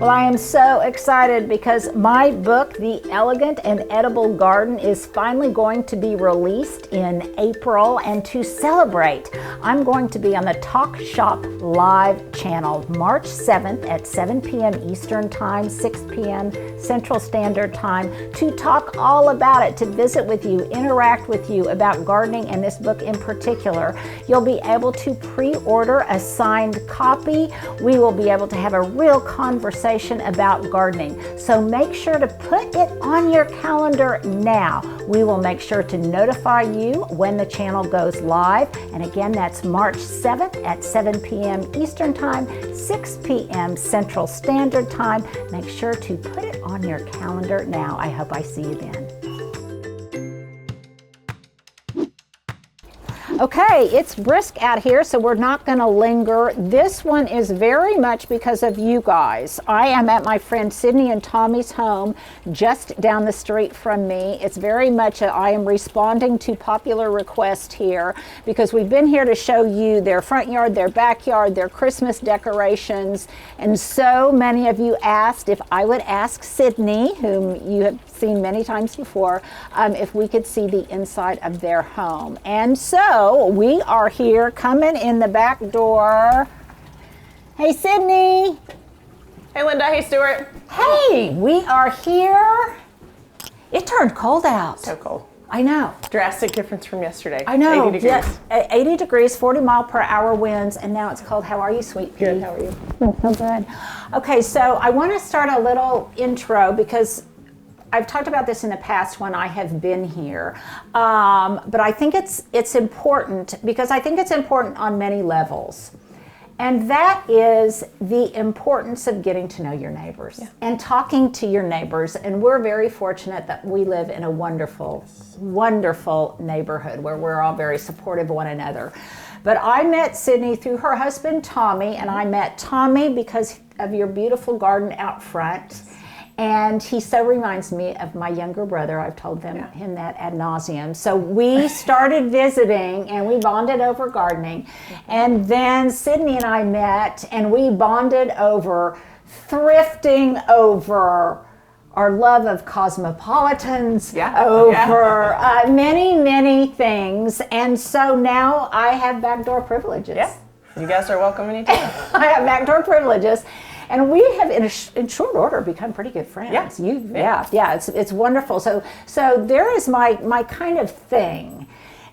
Well, I am so excited because my book, The Elegant and Edible Garden, is finally going to be released in April. And to celebrate, I'm going to be on the Talk Shop Live channel March 7th at 7 p.m. Eastern Time, 6 p.m. Central Standard Time, to talk all about it, to visit with you, interact with you about gardening and this book in particular. You'll be able to pre-order a signed copy. We will be able to have a real conversation about gardening. So make sure to put it on your calendar now. We will make sure to notify you when the channel goes live. And again, that's March 7th at 7 p.m. Eastern Time, 6 p.m. Central Standard Time. Make sure to put it on your calendar now. I hope I see you then. Okay, it's brisk out here, so we're not going to linger. This one is very much because of you guys. I am at my friend Sydney and Tommy's home just down the street from me. It's very much I am responding to popular request here because we've been here to show you their front yard, their backyard, their Christmas decorations, and so many of you asked if I would ask Sydney, whom you have seen many times before, if we could see the inside of their home. And so we are here coming in the back door. Hey, Sydney. Hey, Linda. Hey, Stewart. Hey, we are here. It turned cold out. So cold. I know. Drastic difference from yesterday. I know. 80 degrees. Yeah, 80 degrees, 40 mile per hour winds, and now it's cold. How are you, sweet pea? Good. How are you? So good. Okay, so I want to start a little intro because I've talked about this in the past when I have been here, but I think it's important because I think it's important on many levels. And that is the importance of getting to know your neighbors and talking to your neighbors. And we're very fortunate that we live in a wonderful, wonderful neighborhood where we're all very supportive of one another. But I met Sydney through her husband, Tommy, and I met Tommy because of your beautiful garden out front. And he so reminds me of my younger brother. I've told him that ad nauseum. So we started visiting and we bonded over gardening. And then Sydney and I met and we bonded over thrifting, over our love of cosmopolitans, over many, many things. And so now I have backdoor privileges. Yeah, you guys are welcome anytime. I have backdoor privileges. And we have, in short order, become pretty good friends. It's wonderful. So there is my kind of thing,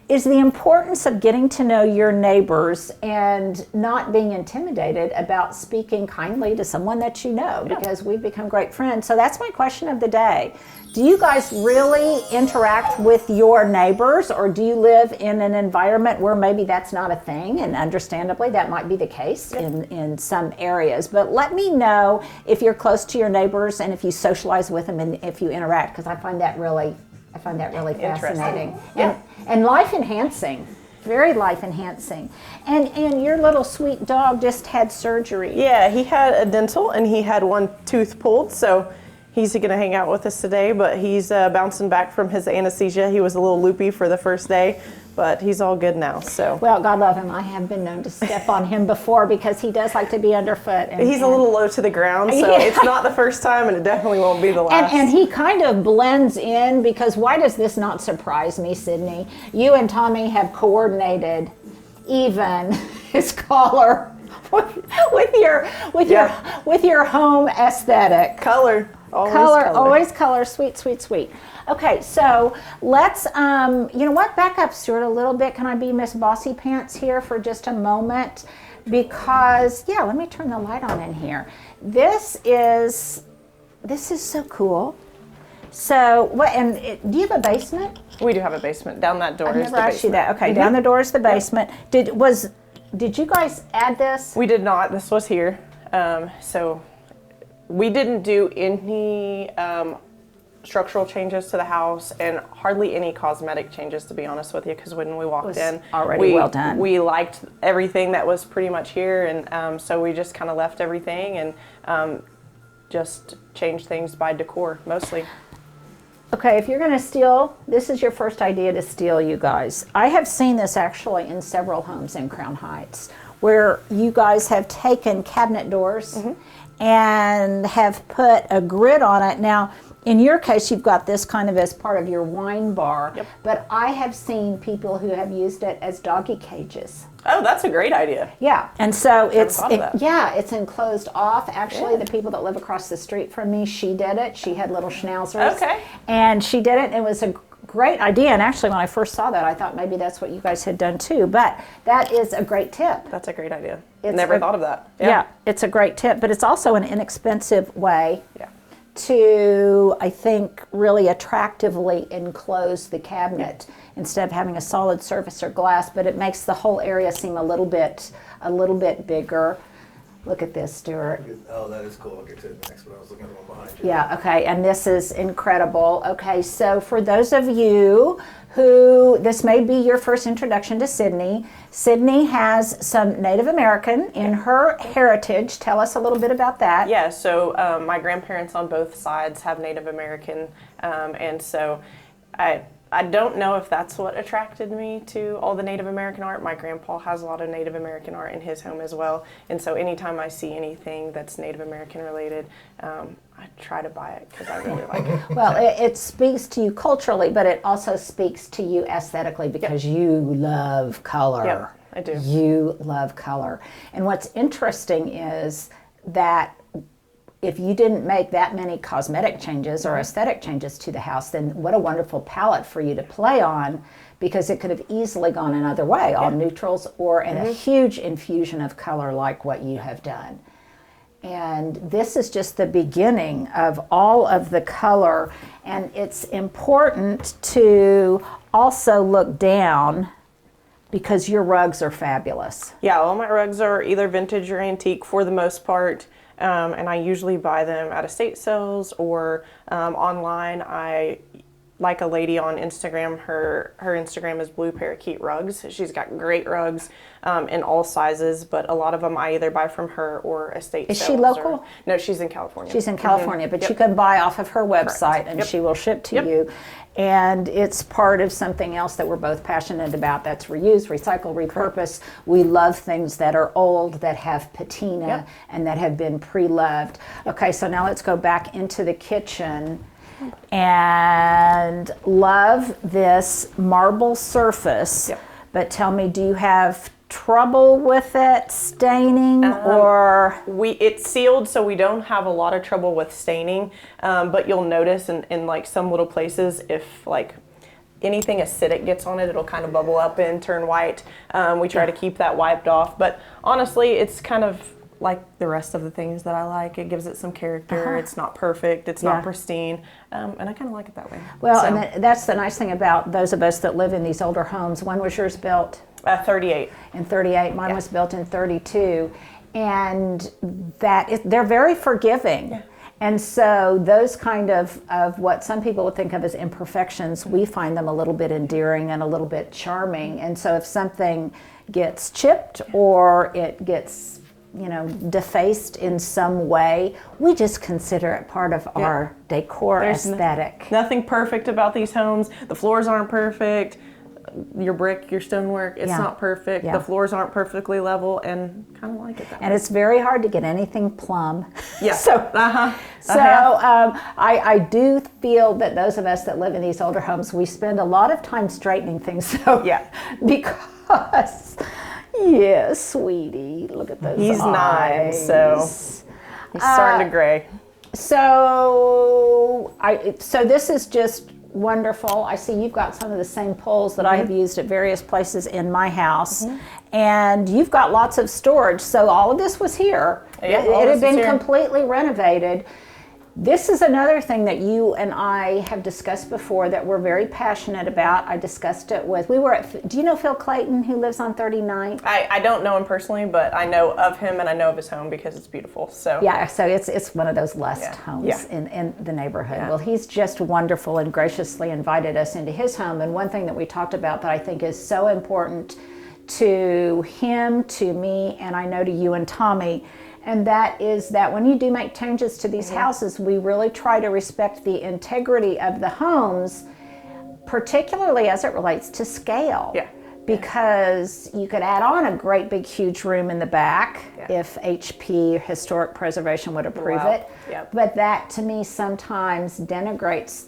is the importance of getting to know your neighbors and not being intimidated about speaking kindly to someone that you know, because we've become great friends. So that's my question of the day. Do you guys really interact with your neighbors, or do you live in an environment where maybe that's not a thing? And understandably, that might be the case in some areas. But let me know if you're close to your neighbors and if you socialize with them and if you interact, because I find that really fascinating and life enhancing. Very life enhancing. And your little sweet dog just had surgery. Yeah, he had a dental and he had one tooth pulled, so he's going to hang out with us today, but he's bouncing back from his anesthesia. He was a little loopy for the first day, but he's all good now. So well, God love him. I have been known to step on him before because he does like to be underfoot. He's a little low to the ground, so it's not the first time, and it definitely won't be the last. And he kind of blends in because why does this not surprise me, Sydney? You and Tommy have coordinated even his collar with your home aesthetic. Color. Always color. Sweet, sweet, sweet. Okay, so let's, you know what, back up, Stuart, a little bit. Can I be Miss Bossy Pants here for just a moment? Because, let me turn the light on in here. This is so cool. So, do you have a basement? We do have a basement. Down that door is the basement. I never asked you that. Okay, down the door is the basement. Did you guys add this? We did not. This was here. So we didn't do any structural changes to the house and hardly any cosmetic changes, to be honest with you, because when we walked in, well done. We liked everything that was pretty much here, and so we just kind of left everything and just changed things by decor mostly. Okay, if you're going to steal, this is your first idea to steal, you guys. I have seen this actually in several homes in Crown Heights where you guys have taken cabinet doors and have put a grid on it. Now, in your case, you've got this kind of as part of your wine bar, Yep. but I have seen people who have used it as doggy cages. Oh, that's a great idea. Yeah, and so it's thought of that. it's enclosed off. Actually, the people that live across the street from me, she did it. She had little schnauzers. Okay. And she did it, and it was a great idea. And actually, when I first saw that, I thought maybe that's what you guys had done too. But that is a great tip. That's a great idea. It's Never thought of that. Yeah, it's a great tip, but it's also an inexpensive way Yeah. to, I think, really attractively enclose the cabinet instead of having a solid surface or glass, but it makes the whole area seem a little bit bigger. Look at this, Stewart. Oh, that is cool. I'll get to it next, but I was looking at the one behind you. Yeah, okay, and this is incredible. Okay, so for those of you who, this may be your first introduction to Sydney, Sydney has some Native American in her heritage. Tell us a little bit about that. Yeah, so my grandparents on both sides have Native American, and so I don't know if that's what attracted me to all the Native American art. My grandpa has a lot of Native American art in his home as well, and so anytime I see anything that's Native American related, I try to buy it because I really like it. Well, it speaks to you culturally, but it also speaks to you aesthetically because you love color. Yeah, I do. You love color. And what's interesting is that if you didn't make that many cosmetic changes or aesthetic changes to the house, then what a wonderful palette for you to play on, because it could have easily gone another way, all neutrals or in a huge infusion of color like what you have done. And this is just the beginning of all of the color, and it's important to also look down because your rugs are fabulous. Yeah, all my rugs are either vintage or antique for the most part. And I usually buy them at estate sales or online. I like a lady on Instagram. Her Instagram is Blue Parakeet Rugs. She's got great rugs in all sizes, but a lot of them I either buy from her or estate Is sales. she local? No, she's in California. She's in California, but you can buy off of her website and she will ship to you. And it's part of something else that we're both passionate about. That's reuse, recycle, repurpose. We love things that are old, that have patina, and that have been pre-loved. Okay, so now let's go back into the kitchen. And love this marble surface. But tell me, do you have trouble with it staining or? It's sealed, so we don't have a lot of trouble with staining, but you'll notice in like some little places, if like anything acidic gets on it, it'll kind of bubble up and turn white. We try to keep that wiped off, but honestly, it's kind of like the rest of the things that I like. It gives it some character. It's not perfect. It's not pristine. And I kind of like it that way. Well, so. And that's the nice thing about those of us that live in these older homes. When was yours built? 38. In 38. Mine was built in 32. And they're very forgiving. Yeah. And so those kind of what some people would think of as imperfections, we find them a little bit endearing and a little bit charming. And so if something gets chipped or it gets defaced in some way, we just consider it part of our decor aesthetic. Nothing perfect about these homes. The floors aren't perfect. Your brick, your stonework, it's not perfect. The floors aren't perfectly level, and kind of like it that way. And it's very hard to get anything plumb. Yeah. I do feel that those of us that live in these older homes, we spend a lot of time straightening things. So because. Yes, sweetie. Look at those He's eyes. 9, so he's starting to gray. So this is just wonderful. I see you've got some of the same poles that I have used at various places in my house, and you've got lots of storage. So all of this was here. Yeah, it had been completely renovated. This is another thing that you and I have discussed before that we're very passionate about. I discussed it with, do you know Phil Clayton, who lives on 39th? I don't know him personally, but I know of him and I know of his home because it's beautiful. So yeah, so it's one of those lust homes in the neighborhood. Yeah. Well, he's just wonderful and graciously invited us into his home. And one thing that we talked about that I think is so important to him, to me, and I know to you and Tommy, and that is that when you do make changes to these houses, we really try to respect the integrity of the homes, particularly as it relates to scale. Yeah. because you could add on a great big huge room in the back if HP, Historic Preservation, would approve it. Yep. But that to me sometimes denigrates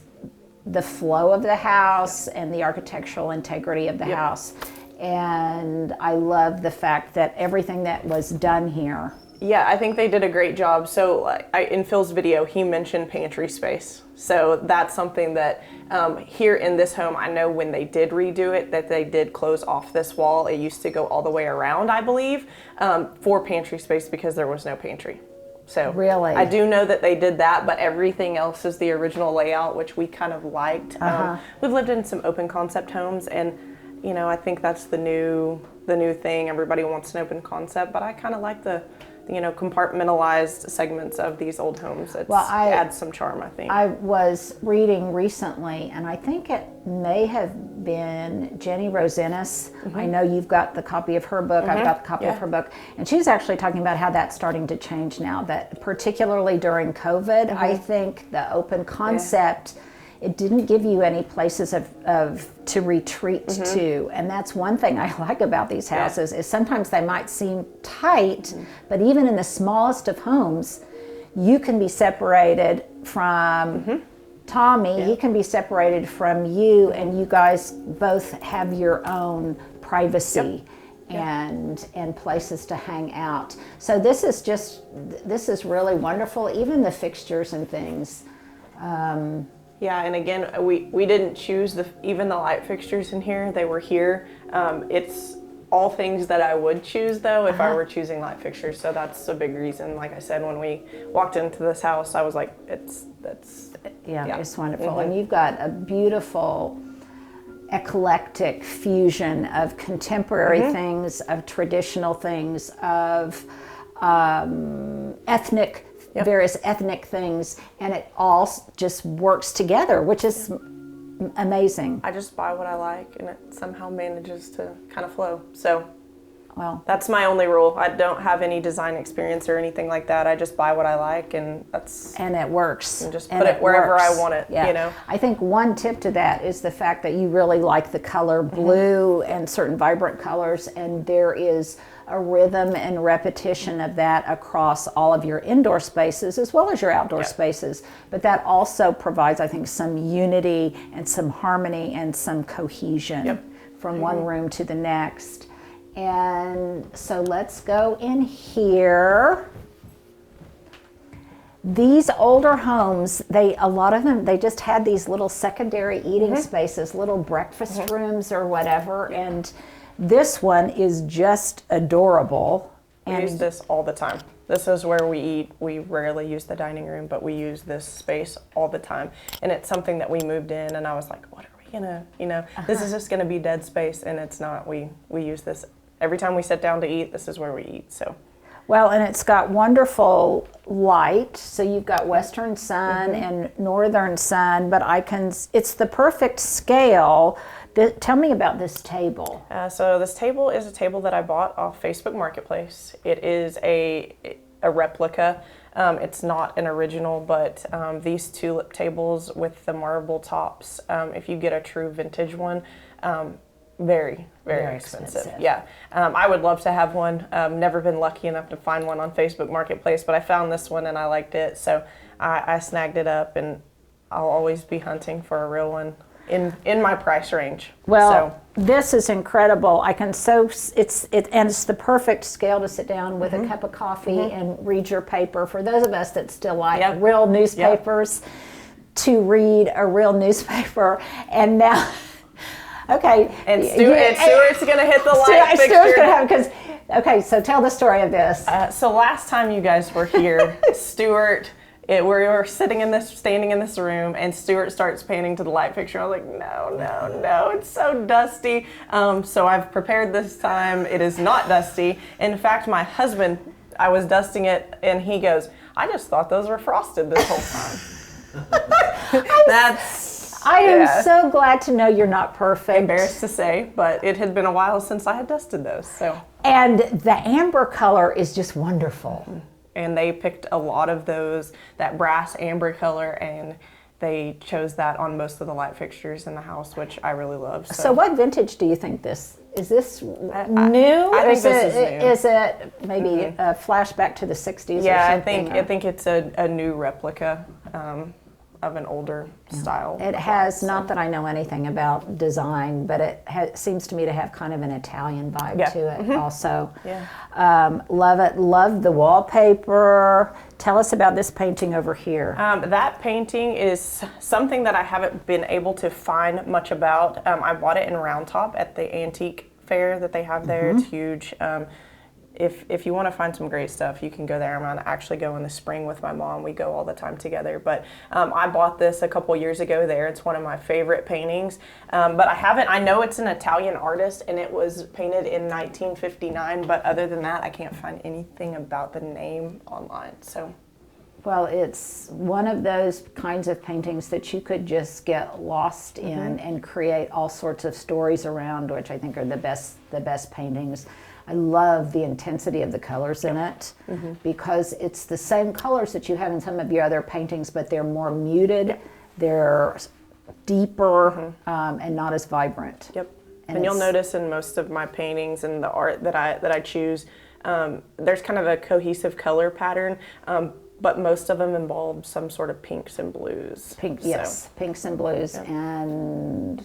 the flow of the house and the architectural integrity of the house. And I love the fact that everything that was done here. Yeah, I think they did a great job. So in Phil's video, he mentioned Pantry Space. So that's something that here in this home, I know when they did redo it, that they did close off this wall. It used to go all the way around, I believe, for Pantry Space because there was no pantry. So really, I do know that they did that, but everything else is the original layout, which we kind of liked. We've lived in some open concept homes, and you know, I think that's the new thing. Everybody wants an open concept, but I kind of like the compartmentalized segments of these old homes. It adds some charm, I think. I was reading recently, and I think it may have been Jenny Rosenis. I know you've got the copy of her book. I've got the copy of her book. And she's actually talking about how that's starting to change now, that particularly during COVID, I think the open concept, it didn't give you any places to retreat to. And that's one thing I like about these houses is sometimes they might seem tight, but even in the smallest of homes, you can be separated from Tommy, he can be separated from you, and you guys both have your own privacy. And places to hang out. So this is really wonderful. Even the fixtures and things. Yeah, and again, we didn't choose even the light fixtures in here. They were here. It's all things that I would choose though if I were choosing light fixtures. So that's a big reason. Like I said, when we walked into this house, I was like, it's wonderful. And you've got a beautiful eclectic fusion of contemporary things, of traditional things, of ethnic. Various ethnic things, and it all just works together, which is amazing. I just buy what I like, and it somehow manages to kind of flow. So, well, that's my only rule. I don't have any design experience or anything like that. I just buy what I like, and it works. And just put it wherever I want it. You know. I think one tip to that is the fact that you really like the color blue and certain vibrant colors, and there is a rhythm and repetition of that across all of your indoor spaces as well as your outdoor spaces. But that also provides, I think, some unity and some harmony and some cohesion from one room to the next. And so let's go in here. These older homes, a lot of them, they just had these little secondary eating spaces, little breakfast rooms or whatever, and this one is just adorable. We use this all the time. This is where we eat. We rarely use the dining room, but we use this space all the time. And it's something that we moved in, and I was like, what are we gonna, this is just gonna be dead space, and it's not. We use this every time we sit down to eat. This is where we eat. So. Well, and it's got wonderful light. So you've got western sun and northern sun, but it's the perfect scale. Tell me about this table. So this table is a table that I bought off Facebook Marketplace. It is a replica. It's not an original, but these tulip tables with the marble tops, if you get a true vintage one, very, very expensive. Yeah, I would love to have one. Never been lucky enough to find one on Facebook Marketplace, but I found this one and I liked it, so I snagged it up, and I'll always be hunting for a real one in my price range. Well, this is incredible. It's the perfect scale to sit down with a cup of coffee and read your paper. For those of us that still like real newspapers, to read a real newspaper, and now. Okay. And Stewart's going to hit the light fixture. Stewart's going to have because. Okay, so tell the story of this. So last time you guys were here, Stewart, we were standing in this room, and Stewart starts panning to the light fixture. I was like, no, it's so dusty. So I've prepared this time. It is not dusty. In fact, my husband, I was dusting it, and he goes, I just thought those were frosted this whole time. I am so glad to know you're not perfect. Embarrassed to say, but it had been a while since I had dusted those. So. And the amber color is just wonderful. And they picked a lot of that brass amber color, and they chose that on most of the light fixtures in the house, which I really love. So what vintage do you think this is this new? I Or think this is new. Is it maybe a flashback to the 60s? Yeah, or I something, think it's a new replica of an older style. It has, not that I know anything about design, but it seems to me to have kind of an Italian vibe to it also. Yeah. Love it. Love the wallpaper. Tell us about this painting over here. That painting is something that I haven't been able to find much about. I bought it in Round Top at the antique fair that they have there. It's huge. If you want to find some great stuff, you can go there. I'm going to actually go in the spring with my mom. We go all the time together. But I bought this a couple years ago there. It's one of my favorite paintings. But I know it's an Italian artist and it was painted in 1959. But other than that, I can't find anything about the name online. So, well, it's one of those kinds of paintings that you could just get lost in and create all sorts of stories around, which I think are the best paintings. I love the intensity of the colors in it because it's the same colors that you have in some of your other paintings, but they're more muted, they're deeper, and not as vibrant. Yep. And you'll notice in most of my paintings and the art that I choose, there's kind of a cohesive color pattern, but most of them involve some sort of pinks and blues. Yes, pinks and blues, and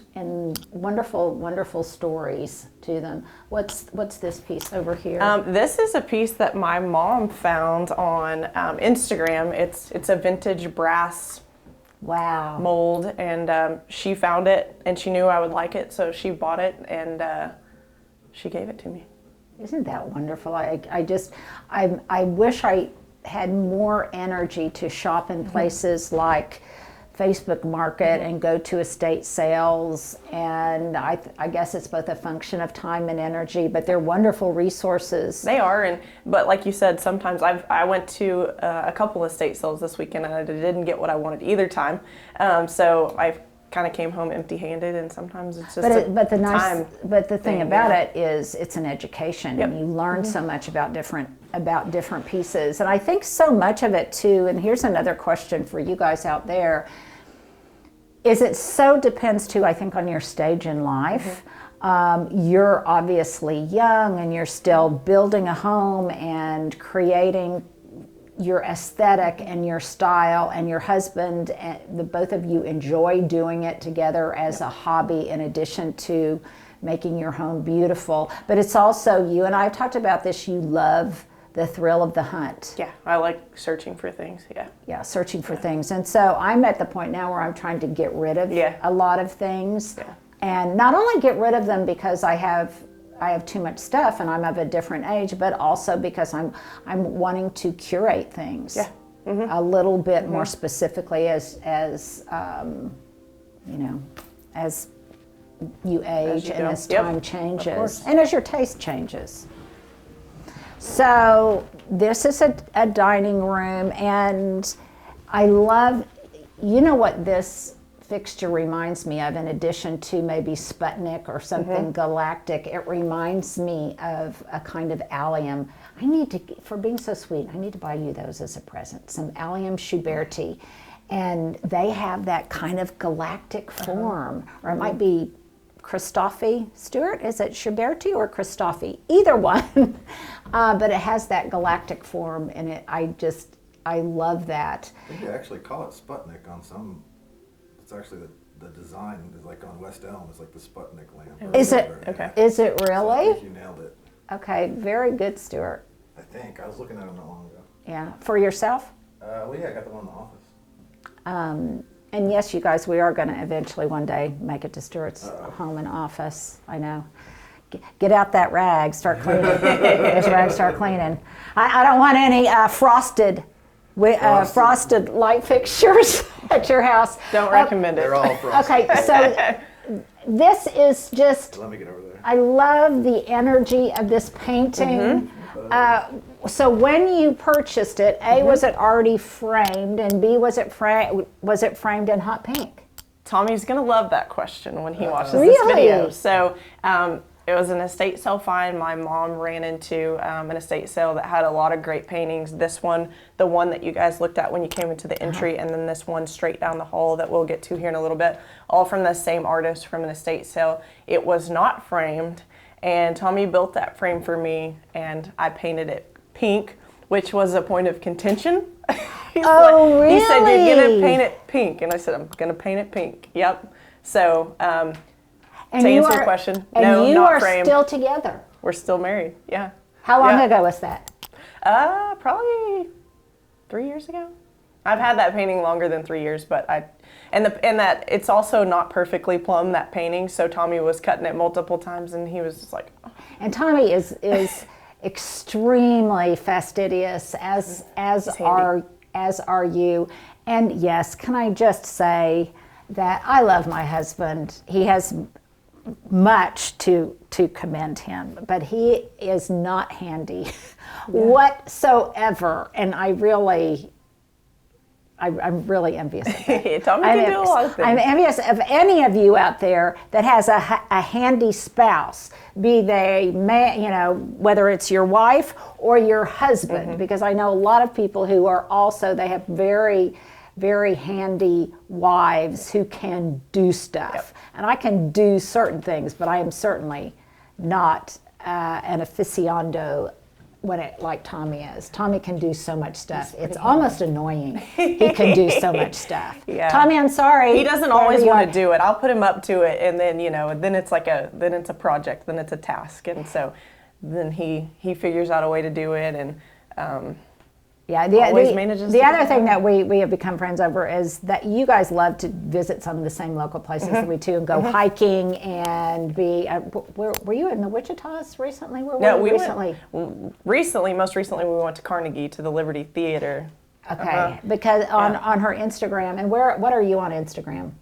wonderful stories to them. What's this piece over here? This is a piece that my mom found on Instagram. It's a vintage brass mold, and she found it, and she knew I would like it, so she bought it, and she gave it to me. Isn't that wonderful? I wish I had more energy to shop in places like Facebook Market and go to estate sales, and I guess it's both a function of time and energy, but they're wonderful resources. They are, but like you said, sometimes I went to a couple estate sales this weekend and I didn't get what I wanted either time, so I kind of came home empty-handed, and sometimes it's just time. But the thing about it is it's an education, and you learn so much about different pieces. And I think so much of it too, and here's another question for you guys out there, is it so depends too, I think, on your stage in life. You're obviously young and you're still building a home and creating your aesthetic and your style, and your husband, and the both of you enjoy doing it together as a hobby in addition to making your home beautiful. But it's also, you and I have talked about this, you love the thrill of the hunt. Yeah, I like searching for things, Yeah, searching for things. And so I'm at the point now where I'm trying to get rid of a lot of things. And not only get rid of them because I have too much stuff and I'm of a different age, but also because I'm wanting to curate things a little bit more specifically as you know, as you age and as time changes and as your taste changes. So this is a dining room, and I love, you know what this fixture reminds me of, in addition to maybe Sputnik or something galactic, it reminds me of a kind of allium. I need to, for being so sweet, I need to buy you those as a present, some allium Schuberti. And they have that kind of galactic form, or it might be Christoffi. Stewart, is it Schuberti or Christoffi? Either one. But it has that galactic form in it. I love that. I think they actually call it Sputnik on some. It's actually the design is like on West Elm. It's like the Sputnik lamp. Is it? Okay. Is it really? So I think you nailed it. Okay, very good, Stewart. I think I was looking at it not long ago. Yeah, for yourself? Well, yeah, I got the one in the office. And yes, you guys, we are going to eventually one day make it to Stewart's home and office. I know. Get out that rag, start cleaning. This rag, start cleaning. I don't want any frosted light fixtures at your house. Don't recommend it. They're all frosted. Okay, so this is just, Let me get over there. I love the energy of this painting. So when you purchased it, A, was it already framed, and B, was it framed in hot pink? Tommy's gonna love that question when he watches Really? this video. So it was an estate sale find. My mom ran into an estate sale that had a lot of great paintings. This one, the one that you guys looked at when you came into the entry, and then this one straight down the hall that we'll get to here in a little bit, all from the same artist from an estate sale. It was not framed, And Tommy built that frame for me, and I painted it pink, which was a point of contention. Really? He said, "You're gonna paint it pink," and I said, "I'm gonna paint it pink." Yep. So to answer your question, no, you not are frame. still together. We're still married. Yeah. How long Yeah. ago was that? Probably 3 years ago. I've had that painting longer than 3 years, but and that it's also not perfectly plumb, that painting. So Tommy was cutting it multiple times, and he was just like, oh. And Tommy is extremely fastidious, as are you. And yes, can I just say that I love my husband. He has much to commend him, but he is not handy whatsoever. And I'm really envious of that. Tommy can do a lot of things. I'm envious of any of you out there that has a handy spouse, be they whether it's your wife or your husband, because I know a lot of people who are also, they have very, very handy wives who can do stuff. Yep. And I can do certain things, but I am certainly not an aficionado like Tommy is. Tommy can do so much stuff. It's almost annoying. He can do so much stuff. Yeah. Tommy, I'm sorry. He doesn't always want to do it. I'll put him up to it, and then then it's then it's a project, then it's a task, and so then he figures out a way to do it, and always manages. The other thing that we have become friends over is that you guys love to visit some of the same local places that we do, and go hiking and be. Were you in the Wichitas recently? Most recently we went to Carnegie to the Liberty Theater. Okay, because on her Instagram, and what are you on Instagram?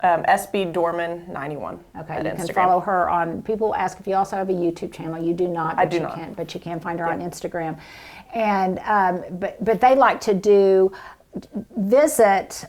SB Dorman 91. Okay, you can follow her on. People ask if you also have a YouTube channel. You do not. I do not. But you can find her on Instagram, and but they like to visit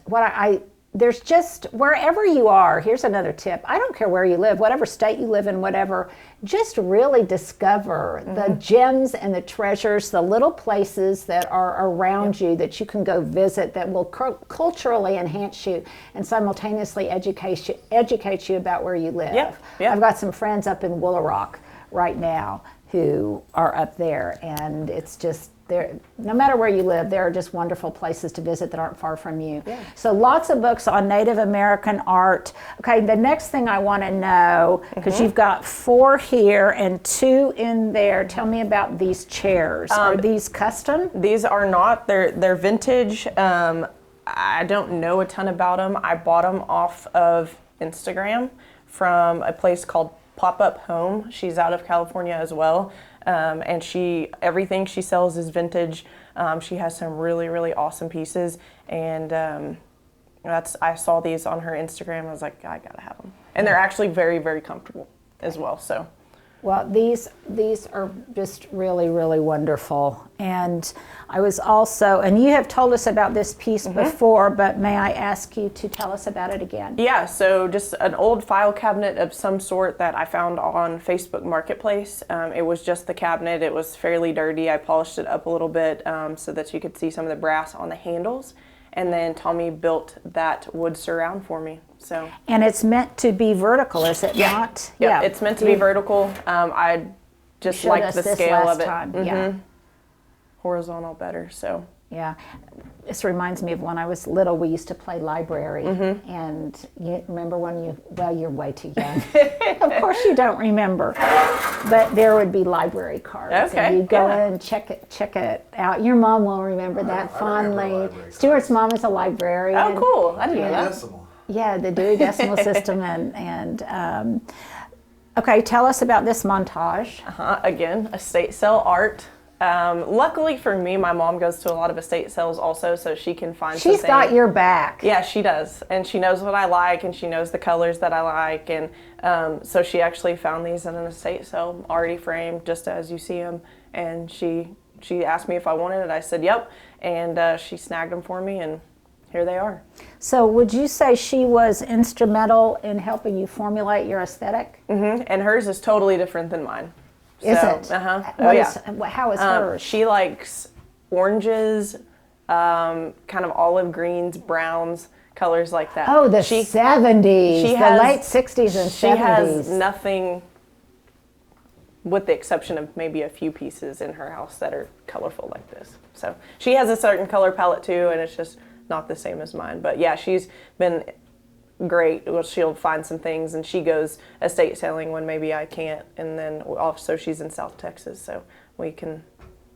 there's just wherever you are. Here's another tip. I don't care where you live, whatever state you live in, whatever, just really discover the gems and the treasures, the little places that are around you that you can go visit that will culturally enhance you and simultaneously educate you about where you live. Yeah. I've got some friends up in Woolaroc right now who are up there, and it's just, no matter where you live, there are just wonderful places to visit that aren't far from you. Yeah. So lots of books on Native American art. Okay, the next thing I want to know, because you've got 4 here and 2 in there. Tell me about these chairs. Are these custom? These are not. They're vintage. I don't know a ton about them. I bought them off of Instagram from a place called Pop-Up Home. She's out of California as well. And everything she sells is vintage. She has some really, really awesome pieces, and I saw these on her Instagram. I was like, I gotta have them, and they're actually very, very comfortable as well. So, well, these are just really, really wonderful. And I was also, and you have told us about this piece before, but may I ask you to tell us about it again? Yeah, so just an old file cabinet of some sort that I found on Facebook Marketplace. It was just the cabinet. It was fairly dirty. I polished it up a little bit so that you could see some of the brass on the handles. And then Tommy built that wood surround for me. So. And it's meant to be vertical, is it not? Yeah, it's meant to be vertical. I just liked the scale of it. Yeah. Horizontal better, so. Yeah, this reminds me of when I was little, we used to play library, and you remember you're way too young. Of course you don't remember, but there would be library cards, and you'd go in and check it out. Your mom will remember that fondly. Stuart's mom is a librarian. Oh, cool, I didn't know that. Decimal. Yeah, the Dewey Decimal System, and okay, tell us about this montage. Again, estate sale art. Luckily for me, my mom goes to a lot of estate sales also, so she can find something. She's got your back. Yeah, she does. And she knows what I like, and she knows the colors that I like. And so she actually found these in an estate sale, already framed, just as you see them. And she asked me if I wanted it. I said, yep. And she snagged them for me, and here they are. So would you say she was instrumental in helping you formulate your aesthetic? Mm-hmm. And hers is totally different than mine. Is it? How is hers? She likes oranges, kind of olive greens, browns, colors like that. Oh, the 70s, the late 60s and 70s. She has nothing with the exception of maybe a few pieces in her house that are colorful like this. So she has a certain color palette too, and it's just not the same as mine. But yeah, she's been great. Well, she'll find some things, and she goes estate selling when maybe I can't. And then also she's in South Texas, so we can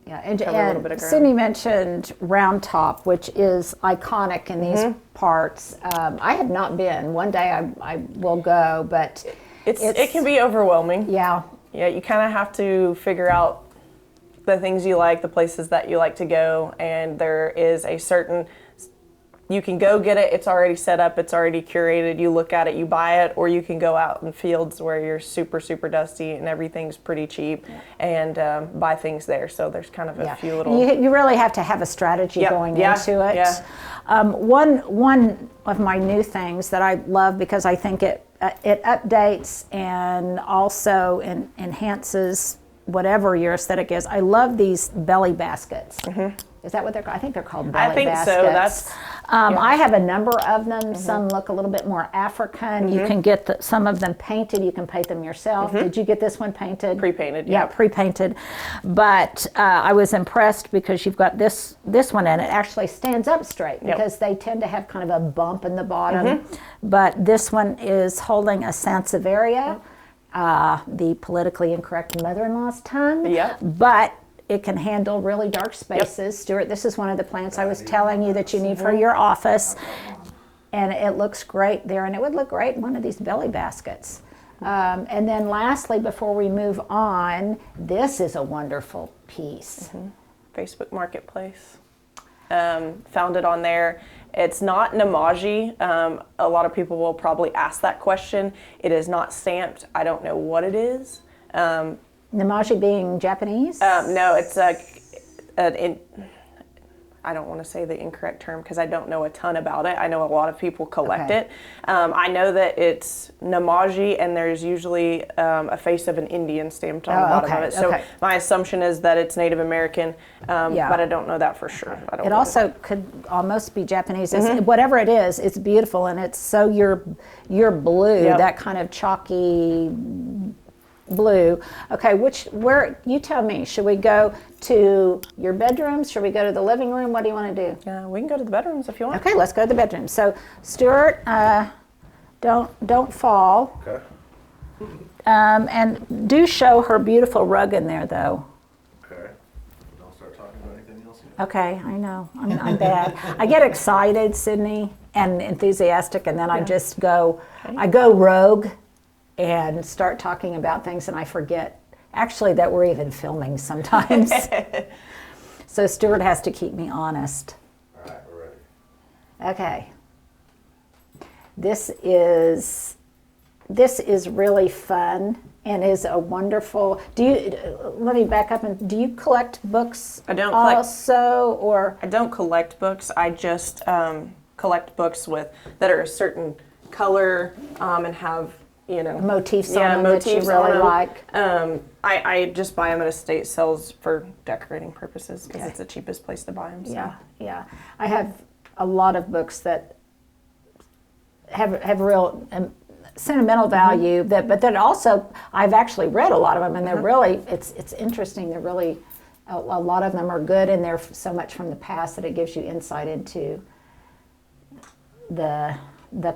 cover a little bit of ground. Sydney mentioned Round Top, which is iconic in these parts. I had not been. One day I will go, but it can be overwhelming. Yeah. Yeah, you kind of have to figure out the things you like, the places that you like to go, and there is a certain, you can go get it, it's already set up, it's already curated, you look at it, you buy it, or you can go out in fields where you're super, super dusty and everything's pretty cheap and buy things there. So there's kind of a few little... You really have to have a strategy going into it. Yeah. One of my new things that I love because I think it updates and also enhances whatever your aesthetic is. I love these belly baskets. Is that what they're called? I think they're called belly baskets. I think so. That's. I have a number of them. Some look a little bit more African. You can get some of them painted. You can paint them yourself. Did you get this one painted? Pre-painted, Yeah, pre-painted. But I was impressed because you've got this one, and it actually stands up straight because they tend to have kind of a bump in the bottom. But this one is holding a Sansevieria, the politically incorrect mother-in-law's tongue. But it can handle really dark spaces. Stewart, this is one of the plants I was telling you that you need for your office. And it looks great there, and it would look great in one of these belly baskets. And then lastly, before we move on, this is a wonderful piece. Facebook Marketplace. Found it on there. It's not Namaji. A lot of people will probably ask that question. It is not stamped. I don't know what it is. Namaji being Japanese? No, it's I don't want to say the incorrect term because I don't know a ton about it. I know a lot of people collect it. I know that it's Namaji, and there's usually a face of an Indian stamped on the bottom of it. So my assumption is that it's Native American, but I don't know that for sure. It also could almost be Japanese. Whatever it is, it's beautiful, and it's so your blue, that kind of chalky blue. Okay, where you tell me, should we go to your bedrooms? Should we go to the living room? What do you want to do? Yeah, we can go to the bedrooms if you want. Okay, let's go to the bedroom. So Stewart, don't fall. Okay. And do show her beautiful rug in there though. Okay. Don't start talking about anything else yet. Okay, I know. I'm bad. I get excited, Sydney, and enthusiastic, and then I just go rogue and start talking about things, and I forget actually that we're even filming sometimes. So Stewart has to keep me honest. All right, we're ready. Okay. This is really fun and is a wonderful. Let me back up, and do you collect books? I don't collect. Also, or I don't collect books. I just collect books that are a certain color and have motifs on them that you really like. I just buy them at estate sales for decorating purposes because it's the cheapest place to buy them. So. Yeah. I have a lot of books that have real sentimental value, but that also I've actually read a lot of them, and they're really it's interesting. They're really a lot of them are good, and they're so much from the past that it gives you insight into the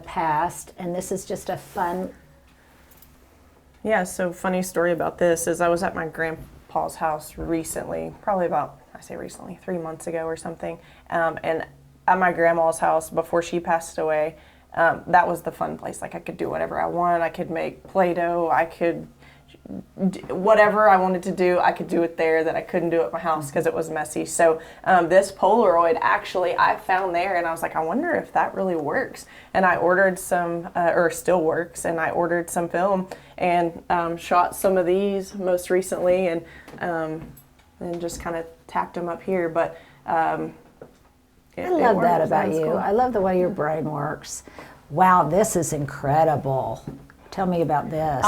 past. And this is just a fun. Yeah, so funny story about this is I was at my grandpa's house recently, probably about, 3 months ago or something. And at my grandma's house before she passed away, that was the fun place. Like I could do whatever I wanted. I could make Play-Doh. I could, whatever I wanted to do, I could do it there that I couldn't do at my house because it was messy. So this Polaroid actually I found there, and I was like, I wonder if that really works. And I ordered some, or still works, and I ordered some film and shot some of these most recently, and just kind of tacked them up here. But I love that about you. Cool. I love the way your brain works. Wow, this is incredible. Tell me about this.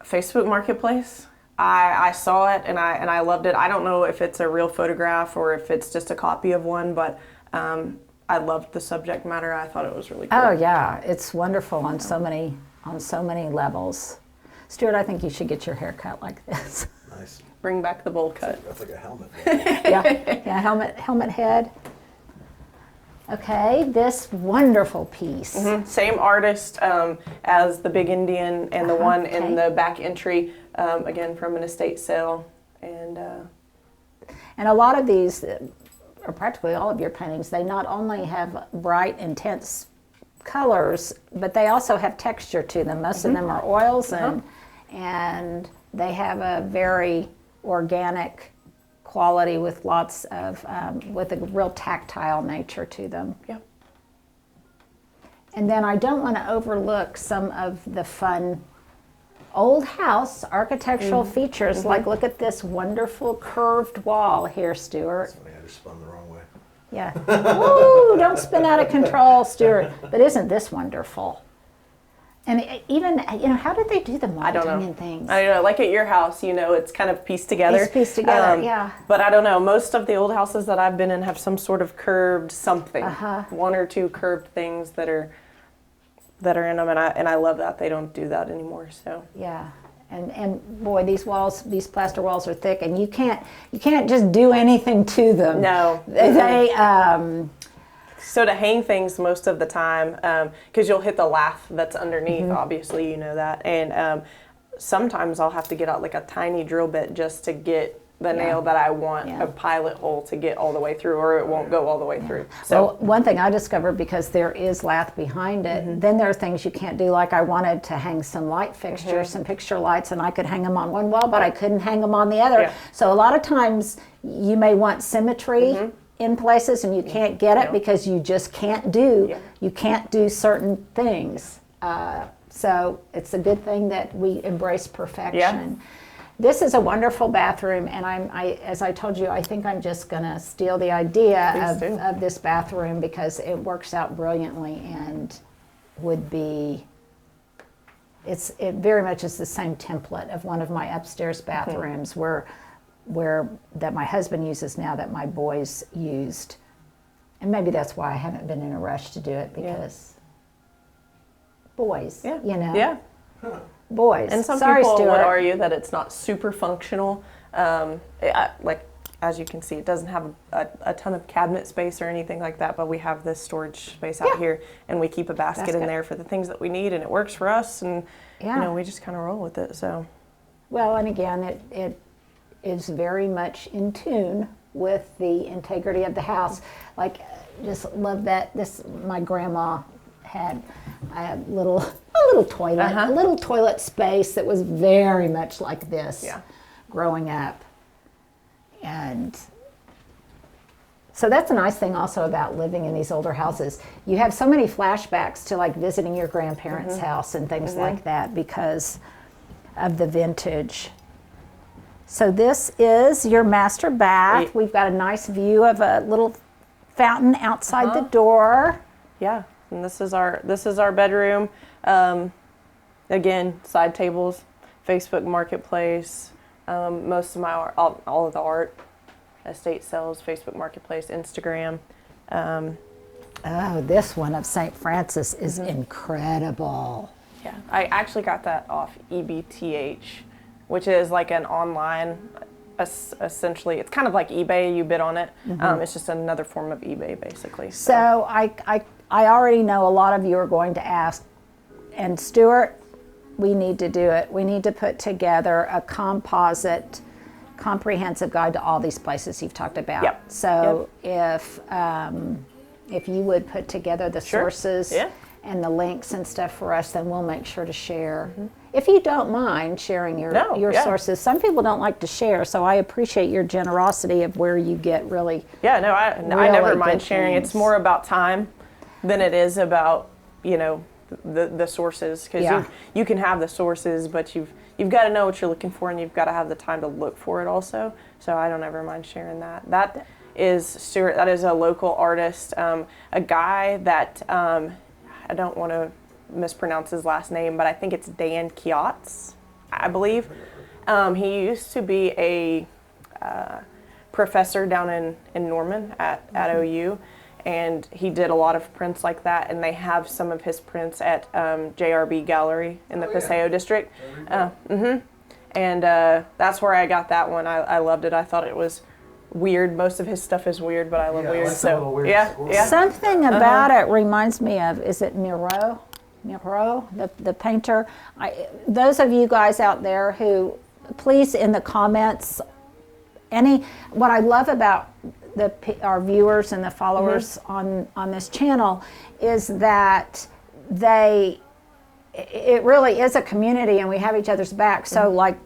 Facebook Marketplace. I saw it and I loved it. I don't know if it's a real photograph or if it's just a copy of one, but I loved the subject matter. I thought it was really cool. Oh yeah, it's wonderful on so many levels. Stuart, I think you should get your hair cut like this. Nice. Bring back the bowl cut. That's like a helmet. Yeah, helmet head. Okay, this wonderful piece. Same artist as the big Indian and the one in okay. the back entry, again from an estate sale. And a lot of these, or practically all of your paintings, they not only have bright, intense colors, but they also have texture to them. Most of them are oils, and they have a very organic quality with lots of, with a real tactile nature to them. yeah. And then I don't want to overlook some of the fun old house architectural features, like look at this wonderful curved wall here, Stuart. It's funny, I just spun the wrong way. Yeah. Ooh, don't spin out of control, Stuart. But isn't this wonderful? And even, how did they do the I don't molding know. and things? I don't know. Like at your house, it's kind of pieced together. It's pieced together, yeah. But I don't know. Most of the old houses that I've been in have some sort of curved something. One or two curved things that are in them, and I love that they don't do that anymore. So Yeah. And boy, these walls, these plaster walls are thick, and you can't just do anything to them. no, They So to hang things most of the time, because you'll hit the lath that's underneath, obviously you know that, and sometimes I'll have to get out like a tiny drill bit just to get the nail that I want, a pilot hole to get all the way through, or it won't go all the way through. So Well, one thing I discovered, because there is lath behind it, then there are things you can't do. Like I wanted to hang some light fixtures, some picture lights, and I could hang them on one wall, but I couldn't hang them on the other. Yeah. So a lot of times you may want symmetry in places, and you can't get it because you just can't do, you can't do certain things. So it's a good thing that we embrace perfection. This is a wonderful bathroom, and as I told you, I think I'm just going to steal the idea of this bathroom because it works out brilliantly and would be. It very much is the same template of one of my upstairs bathrooms where that my husband uses now, that my boys used, and maybe that's why I haven't been in a rush to do it, because boys, yeah. boys. And some Sorry, people Stuart. would argue that it's not super functional. Like, as you can see, it doesn't have a ton of cabinet space or anything like that, but we have this storage space out here, and we keep a basket in there for the things that we need, and it works for us, and we just kind of roll with it. So, well, and again, it is very much in tune with the integrity of the house. Like, just love that. My grandma had a little toilet, a little toilet space that was very much like this growing up. And so that's a nice thing also about living in these older houses. You have so many flashbacks to like visiting your grandparents' house and things like that because of the vintage. So this is your master bath. We've got a nice view of a little fountain outside the door. Yeah. And this is our bedroom. Again, side tables, Facebook Marketplace, most of my art, all of the art, estate sales, Facebook Marketplace, Instagram. Oh, this one of St. Francis is incredible. Yeah, I actually got that off Ebth, which is like an online, essentially, it's kind of like eBay, you bid on it. It's just another form of eBay, basically. So I already know a lot of you are going to ask, and Stuart, we need to do it. We need to put together a composite, comprehensive guide to all these places you've talked about. Yep. So if you would put together the sources and the links and stuff for us, then we'll make sure to share. If you don't mind sharing your sources. Some people don't like to share, so I appreciate your generosity of where you get really. Yeah, no, I never mind sharing. things. It's more about time than it is about, the sources, because you can have the sources, but you've got to know what you're looking for, and you've got to have the time to look for it also. So I don't ever mind sharing that. That is Stewart. That is a local artist, a guy that I don't want to mispronounce his last name, but I think it's Dan Kiotz, I believe. He used to be a professor down in Norman at OU. and he did a lot of prints like that, and they have some of his prints at JRB Gallery in the Paseo district. And that's where I got that one. I loved it. I thought it was weird. Most of his stuff is weird, but I love weird. I like the little weird squirrels. Something about it reminds me of, is it Miro, the painter? Those of you guys out there who, please in the comments, what I love about our viewers and the followers on this channel is that it really is a community and we have each other's back. So like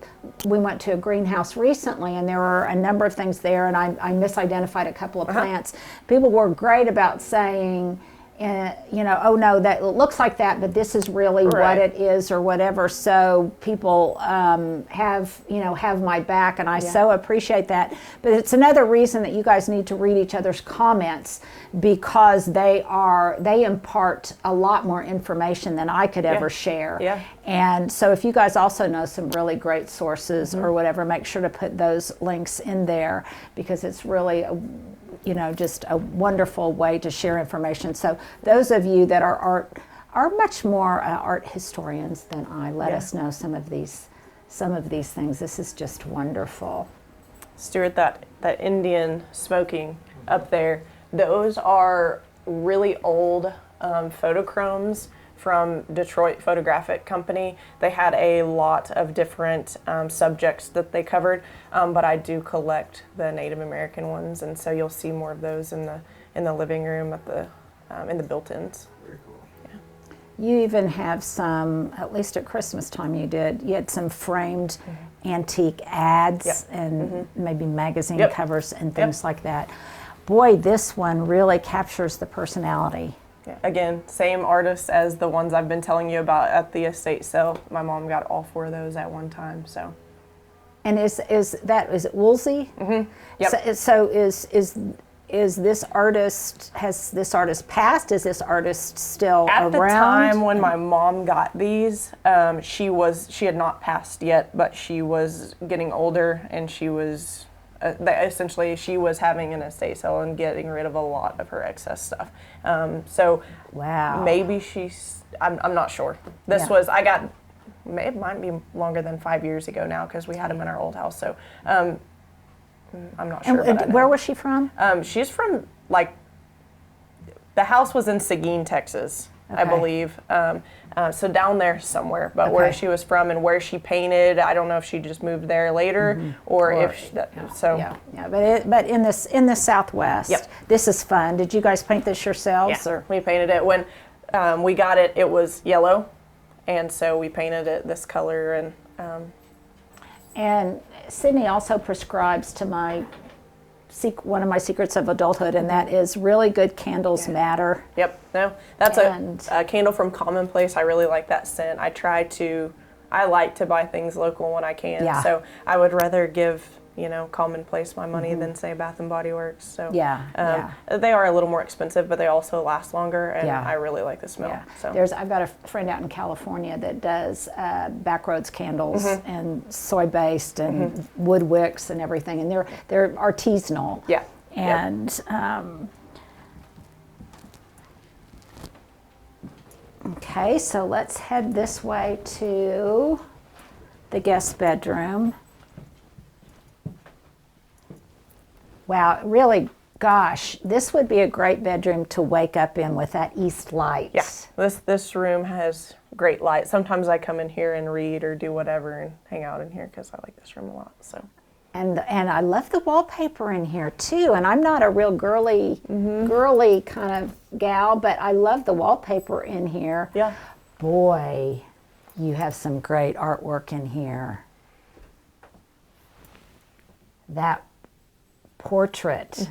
we went to a greenhouse recently and there were a number of things there, and I misidentified a couple of plants. People were great about saying, oh no, that looks like that, but this is really what it is or whatever. So people have my back, and I so appreciate that. But it's another reason that you guys need to read each other's comments, because they impart a lot more information than I could ever share. Yeah. And so if you guys also know some really great sources or whatever, make sure to put those links in there, because it's really just a wonderful way to share information. So those of you that are much more art historians than I, let us know some of these things. This is just wonderful. Stewart, that Indian smoking up there, those are really old photochromes from Detroit Photographic Company. They had a lot of different subjects that they covered, but I do collect the Native American ones, and so you'll see more of those in the living room in the built-ins. Very cool. Yeah. You even have some, at least at Christmas time you had some framed antique ads and maybe magazine covers and things like that. Boy, this one really captures the personality. Yeah. Again, same artists as the ones I've been telling you about at the estate sale. My mom got all 4 of those at one time. So. And is it Woolsey? Mm-hmm. Yep. So is this artist, has this artist passed? Is this artist still at around? the time when my mom got these, she had not passed yet, but she was getting older, and she was essentially she was having an estate sale and getting rid of a lot of her excess stuff. So wow, maybe I'm not sure. This was, it might be longer than 5 years ago now, because we had them in our old house. So I'm not sure. And where was she from? She's from, the house was in Seguin, Texas, I believe. So down there somewhere, but where she was from and where she painted, I don't know if she just moved there later or if she, but in the Southwest. Yep. This is fun. Did you guys paint this yourselves? Yeah, or? we painted it when we got it. It was yellow, and so we painted it this color. And Sydney also prescribes to one of my secrets of adulthood, and that is really good candles matter. Yep. No, that's a candle from Commonplace. I really like that scent. I like to buy things local when I can. Yeah. So I would rather give Commonplace my money than say Bath and Body Works. So they are a little more expensive, but they also last longer, and I really like the smell. Yeah. So I've got a friend out in California that does backroads candles and soy based and wood wicks and everything, and they're artisanal. Yeah. And okay, so let's head this way to the guest bedroom. Wow, really, gosh, this would be a great bedroom to wake up in with that east light. Yeah, this room has great light. Sometimes I come in here and read or do whatever and hang out in here because I like this room a lot. So. And I love the wallpaper in here too. And I'm not a real girly kind of gal, but I love the wallpaper in here. Yeah. Boy, you have some great artwork in here. That portrait.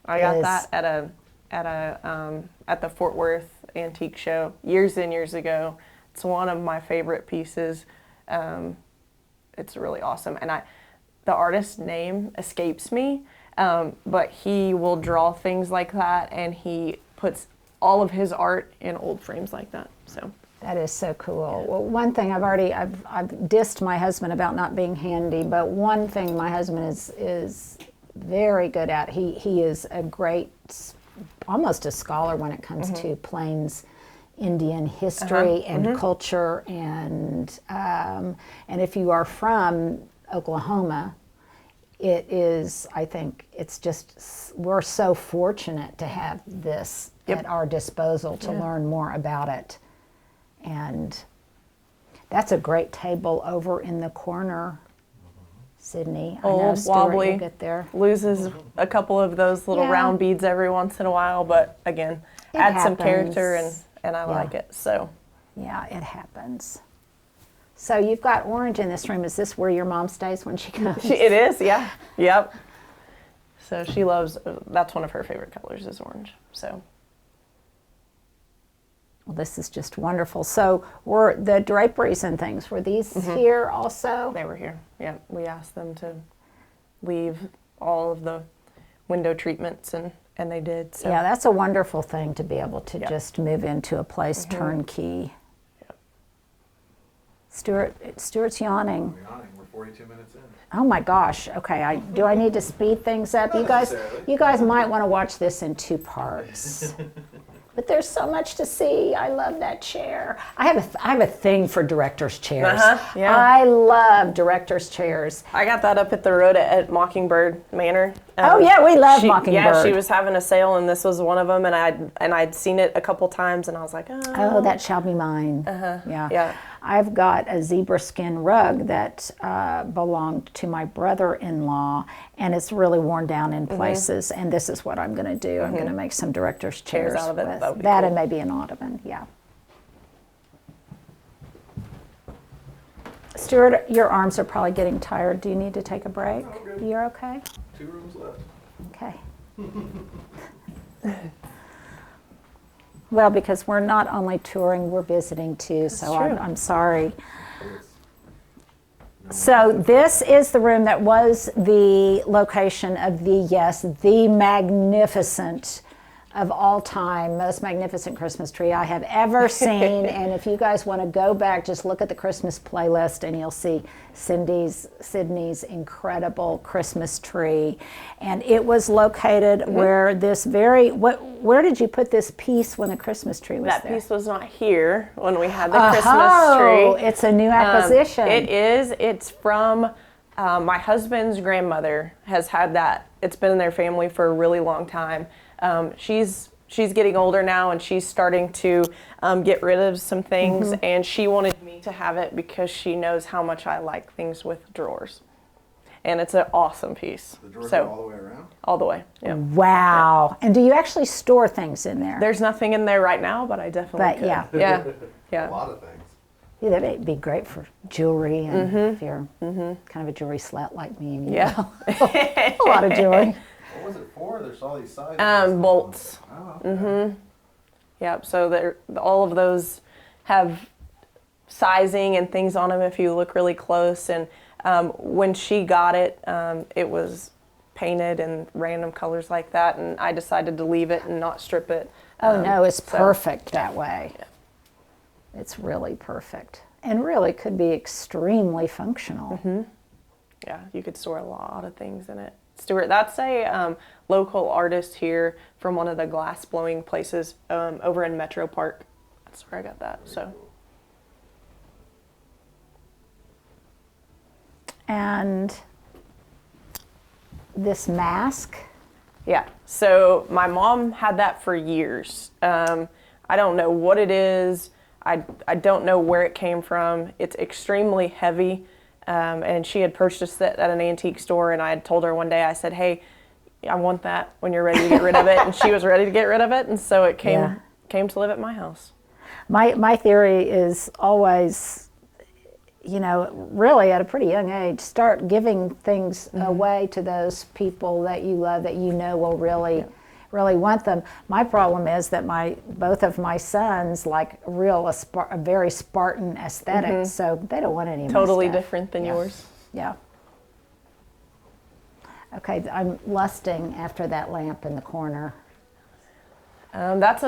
I got that at the Fort Worth Antique Show years and years ago. It's one of my favorite pieces. It's really awesome, and the artist's name escapes me, but he will draw things like that, and he puts all of his art in old frames like that. So. That is so cool. Well, one thing I've dissed my husband about not being handy, but one thing my husband is very good at. He is a great almost a scholar when it comes to Plains Indian history and culture, and if you are from Oklahoma, it is, I think it's just, we're so fortunate to have this at our disposal to learn more about it. And that's a great table over in the corner, Sydney. I know Old Stewart, wobbly, you'll get there. loses a couple of those little round beads every once in a while, but again, It adds some character, happens. and I like it. So Yeah, it happens. So you've got orange in this room. Is this where your mom stays when she comes? it is, yeah, yep. So she loves. That's one of her favorite colors is orange. So Well, this is just wonderful. So were the draperies and things, were these here also? they were here. Yeah, we asked them to leave all of the window treatments, and they did. So Yeah, that's a wonderful thing to be able to just move into a place turnkey. Stuart's yawning. We're yawning. We're 42 minutes in. Oh my gosh. Okay, do I need to speed things up? Not You guys necessarily. might want to watch this in 2 parts. But there's so much to see. I love that chair. I have a thing for director's chairs. Yeah. I love director's chairs. I got that up at the road at Mockingbird Manor. Oh yeah, we love Yeah, Mockingbird. she was having a sale, and this was one of them, and I'd seen it a couple times, and I was like, Oh, that shall be mine. Yeah. Yeah. I've got a zebra skin rug that belonged to my brother-in-law, and it's really worn down in places. And this is what I'm going to do. I'm going to make some director's chairs out of it. with That would be that, cool. and maybe an ottoman. Yeah. Stuart, your arms are probably getting tired. Do you need to take a break? No, I'm good. You're okay? 2 rooms left. Okay. Well, because we're not only touring, we're visiting too, so true. I'm sorry. So this is the room that was the location of the magnificent of all time, most magnificent Christmas tree I have ever seen. And if you guys want to go back, just look at the Christmas playlist and you'll see Sydney's incredible Christmas tree. And it was located where this where did you put this piece when the Christmas tree was that there? piece was not here when we had the Christmas tree. It's a new acquisition. It is. It's from my husband's grandmother has had that. It's been in their family for a really long time. She's getting older now, and she's starting to get rid of some things, and she wanted me to have it because she knows how much I like things with drawers. And it's an awesome piece. The drawers So go all the way around? all the way. Yeah. Wow. And do you actually store things in there? There's nothing in there right now, but I definitely But could. yeah. Yeah. A Yeah. lot of things. Yeah, that'd be great for jewelry, and if you're kind of a jewelry slut like me, and you Yeah. know, a lot of jewelry. What was it for? There's all these sides. Bolts. Oh, okay. Yep. So all of those have sizing and things on them if you look really close. And when she got it, it was painted in random colors like that, and I decided to leave it and not strip it. Oh no, it's so- perfect that way. It's really perfect, and really could be extremely functional. Yeah, you could store a lot of things in it. Stuart, that's a local artist here from one of the glass blowing places over in Metro Park. That's where I got that. So And this mask, yeah, so my mom had that for years. I don't know what it is. I don't know where it came from. It's extremely heavy, and she had purchased it at an antique store, and I had told her one day, I said, hey, I want that when you're ready to get rid of it, and she was ready to get rid of it, and so it came to live at my house. my theory is always, you know, really at a pretty young age, start giving things away to those people that you love, that you know will really want them. My problem is that both of my sons like a very Spartan aesthetic, so they don't want any of my Totally stuff. different than yours. Yeah. Okay, I'm lusting after that lamp in the corner. That's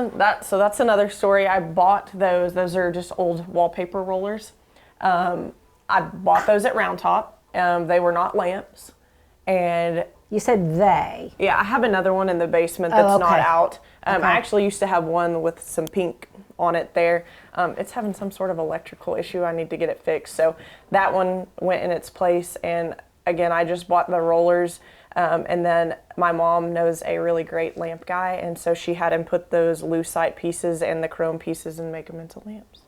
another story. I bought those. Those are just old wallpaper rollers. I bought those at Round Top. They were not lamps, And You said they. yeah, I have another one in the basement that's not okay. out. I Okay. actually used to have one with some pink on it there. It's having some sort of electrical issue. I need to get it fixed. So that one went in its place. And again, I just bought the rollers. And then my mom knows a really great lamp guy. And so she had him put those lucite pieces and the chrome pieces and make them into lamps.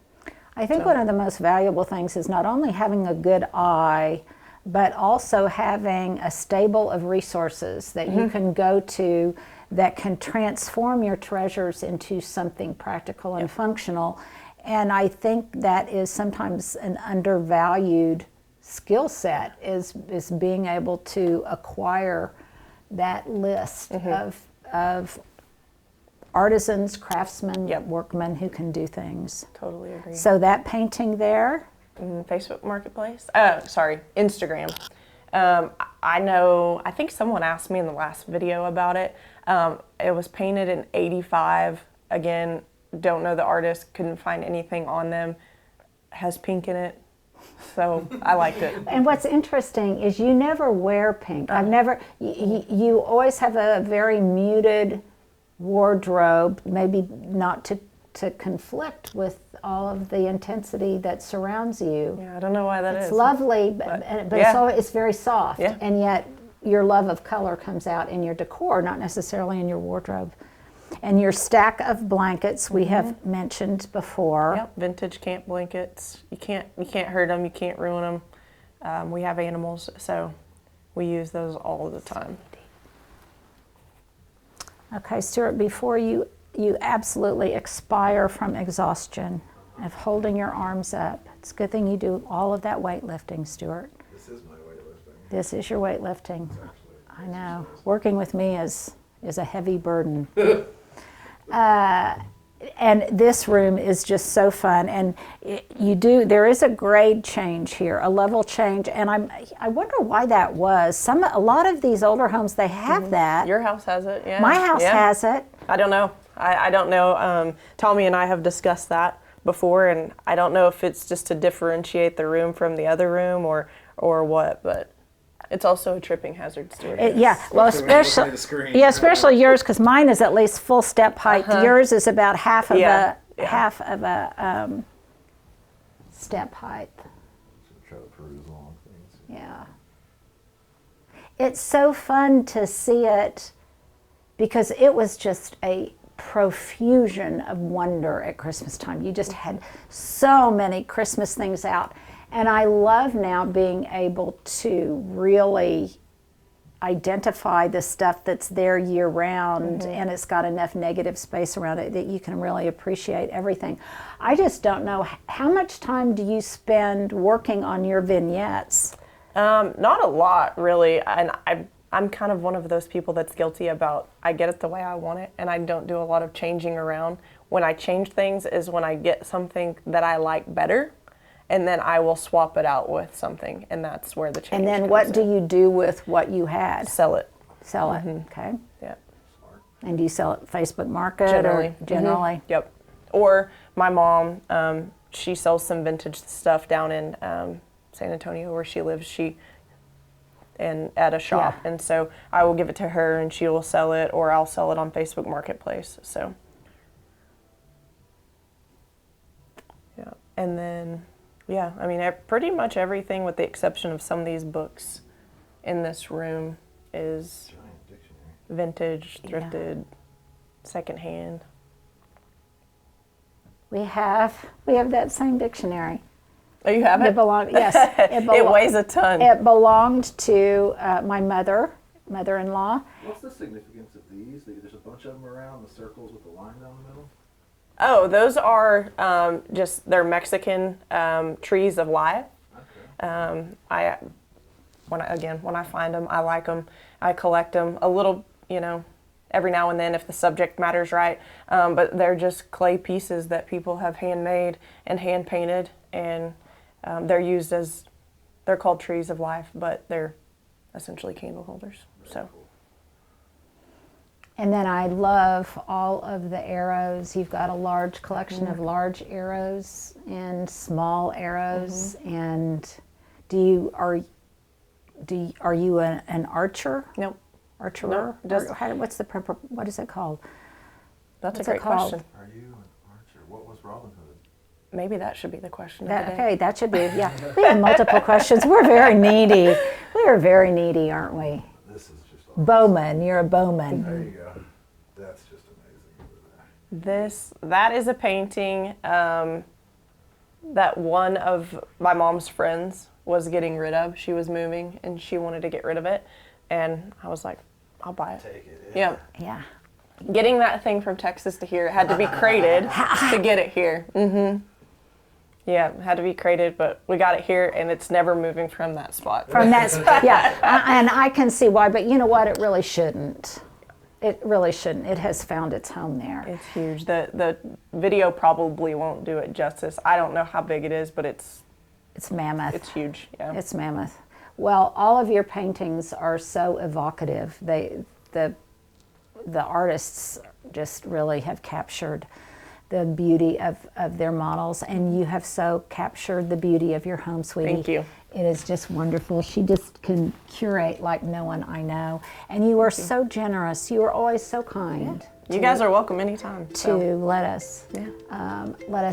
I think one of the most valuable things is not only having a good eye, but also having a stable of resources that you can go to that can transform your treasures into something practical and functional. And I think that is sometimes an undervalued skill set is being able to acquire that list of artisans, craftsmen, workmen who can do things. Totally agree. So that painting there, Facebook Marketplace? Instagram. I think someone asked me in the last video about it. It was painted in '85. Again, don't know the artist, couldn't find anything on them. Has pink in it, so I liked it. and what's interesting is you never wear pink. I've never, you always have a very muted wardrobe, maybe not to conflict with all of the intensity that surrounds you. Yeah, I don't know why that is. It's lovely, but it's very soft, Yeah. and yet your love of color comes out in your decor, not necessarily in your wardrobe. And your stack of blankets we have mentioned before. Yep, vintage camp blankets. You can't hurt them. You can't ruin them. We have animals, so we use those all the time. Okay, Stewart, before you absolutely expire from exhaustion of holding your arms up, it's a good thing you do all of that weightlifting, Stewart. This is my weightlifting. This is your weightlifting. Actually, I know. Working with me is a heavy burden. And this room is just so fun. And there is a grade change here, a level change. And I wonder why that was. A lot of these older homes, they have that. Your house has it, yeah. My house has it. I don't know. I don't know. Tommy and I have discussed that before, and I don't know if it's just to differentiate the room from the other room or what, but it's also a tripping hazard, Stuart. Well, Especially when you're looking especially at the screen. especially yours, because mine is at least full step height. Yours is about half of a step height. Try to peruse along things. Yeah. It's so fun to see it because it was just a profusion of wonder at Christmas time. You just had so many Christmas things out. And I love now being able to really identify the stuff that's there year round and it's got enough negative space around it that you can really appreciate everything. I just don't know, how much time do you spend working on your vignettes? Not a lot, really. And I'm kind of one of those people that's guilty about, I get it the way I want it, and I don't do a lot of changing around. When I change things is when I get something that I like better, and then I will swap it out with something, and that's where the change And then comes what in. do you do with what you had? Sell it. Sell it, okay. Yeah. And do you sell it Facebook Market? Generally. Or generally? Yep. Or my mom, she sells some vintage stuff down in San Antonio where she lives. And at a shop, Yeah. and so I will give it to her, and she will sell it, or I'll sell it on Facebook Marketplace. So, yeah, and then, yeah, I mean, pretty much everything, with the exception of some of these books in this room, is Giant dictionary. vintage, thrifted, secondhand. We have that same dictionary. Oh, you have it? Yes. It weighs a ton. It belonged to my mother-in-law. What's the significance of these? There's a bunch of them around, the circles with the line down the middle. Oh, those are they're Mexican trees of life. Okay. When I find them, I like them. I collect them a little, every now and then if the subject matter's right. But they're just clay pieces that people have handmade and hand painted, and they're called trees of life, but they're essentially candle holders. So. And then I love all of the arrows. You've got a large collection of large arrows and small arrows. And Are you an archer? Nope. Archerer? No, just- What is it called? That's What's a it great call? question. Are you an archer? What was Robin Hood? Maybe that should be the question of the day. Okay, that should be, yeah. We have multiple questions. We're very needy. We are very needy, aren't we? This is just awesome. Bowman, you're a bowman. There you go. That's just amazing. That is a painting that one of my mom's friends was getting rid of. She was moving and she wanted to get rid of it. And I was like, I'll buy it. Take it. Yeah. Yeah. Getting that thing from Texas to here, it had to be crated to get it here. Yeah, it had to be crated, but we got it here and it's never moving from that spot. From that, yeah. And I can see why, but you know what? It really shouldn't. It really shouldn't. It has found its home there. It's huge. The video probably won't do it justice. I don't know how big it is, but it's mammoth. it's huge. Yeah. It's mammoth. Well, all of your paintings are so evocative. The artists just really have captured the beauty of their models, and you have so captured the beauty of your home, sweetie. Thank you. It is just wonderful. She just can curate like no one I know. And you are so generous. You are always so kind. You guys are welcome anytime. To let us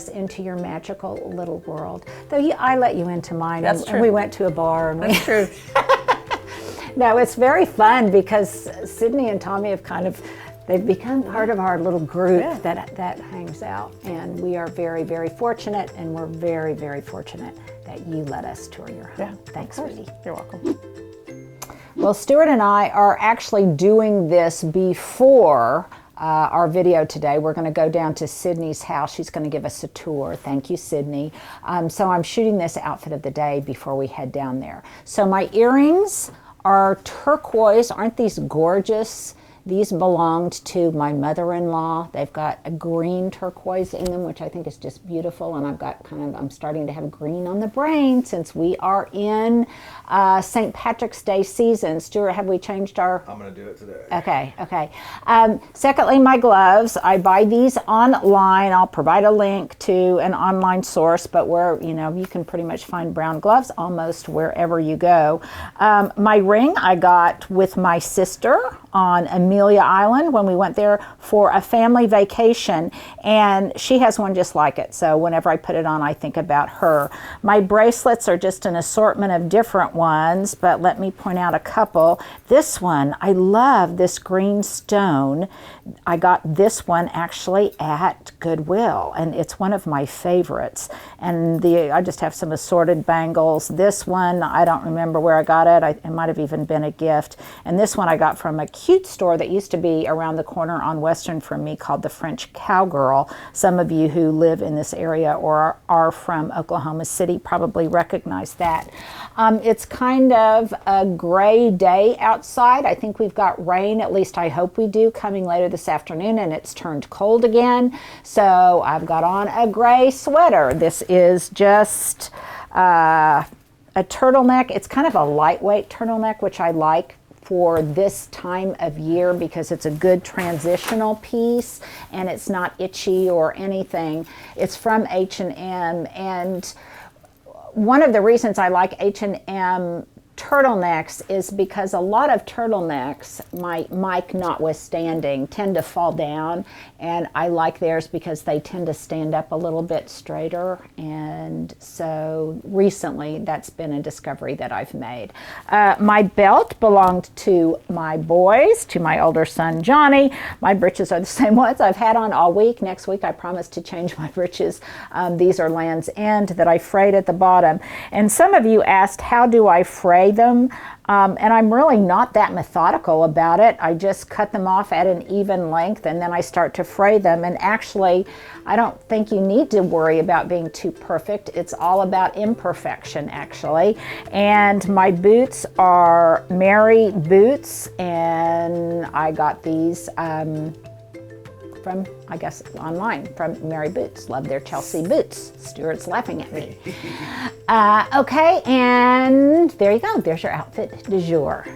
into your magical little world. Though I let you into mine. That's and true. we went to a bar. And That's true. No, it's very fun because Sydney and Tommy have they've become part of our little group that hangs out. And we are very, very fortunate, and we're very, very fortunate that you let us tour your home. Yeah, Thanks, sweetie. You're welcome. Well, Stewart and I are actually doing this before our video today. We're going to go down to Sydney's house. She's going to give us a tour. Thank you, Sydney. So I'm shooting this outfit of the day before we head down there. So my earrings are turquoise. Aren't these gorgeous? These belonged to my mother-in-law. They've got a green turquoise in them, which I think is just beautiful. And I've got I'm starting to have green on the brain since we are in St. Patrick's Day season. Stuart, have we changed our? I'm going to do it today. Okay. Secondly, my gloves. I buy these online. I'll provide a link to an online source, but you can pretty much find brown gloves almost wherever you go. My ring I got with my sister on Amelia Island when we went there for a family vacation, and she has one just like it. So whenever I put it on, I think about her. My bracelets are just an assortment of different ones, but let me point out a couple. This one, I love this green stone. I got this one actually at Goodwill, and it's one of my favorites. And I just have some assorted bangles. This one, I don't remember where I got it. It might have even been a gift. And this one I got from a cute store that used to be around the corner on Western from me called the French Cowgirl. Some of you who live in this area or are from Oklahoma City probably recognize that. It's kind of a gray day outside. I think we've got rain, at least I hope we do, coming later this afternoon, and it's turned cold again. So I've got on a gray sweater. This is just a turtleneck. It's kind of a lightweight turtleneck, which I like for this time of year because it's a good transitional piece and it's not itchy or anything. It's from H&M, and one of the reasons I like H&M turtlenecks is because a lot of turtlenecks, my mic notwithstanding, tend to fall down, and I like theirs because they tend to stand up a little bit straighter. And so recently that's been a discovery that I've made. My belt belonged to my boys, to my older son Johnny. My breeches are the same ones I've had on all week. Next week I promise to change my breeches. These are Land's End that I frayed at the bottom. And some of you asked, how do I fray them? And I'm really not that methodical about it. I just cut them off at an even length and then I start to fray them. And actually, I don't think you need to worry about being too perfect. It's all about imperfection, actually. And my boots are Mary boots, and I got these from, I guess, online from Mary Boots. Love their Chelsea boots. Stuart's laughing at me. Okay, and there you go. There's your outfit du jour.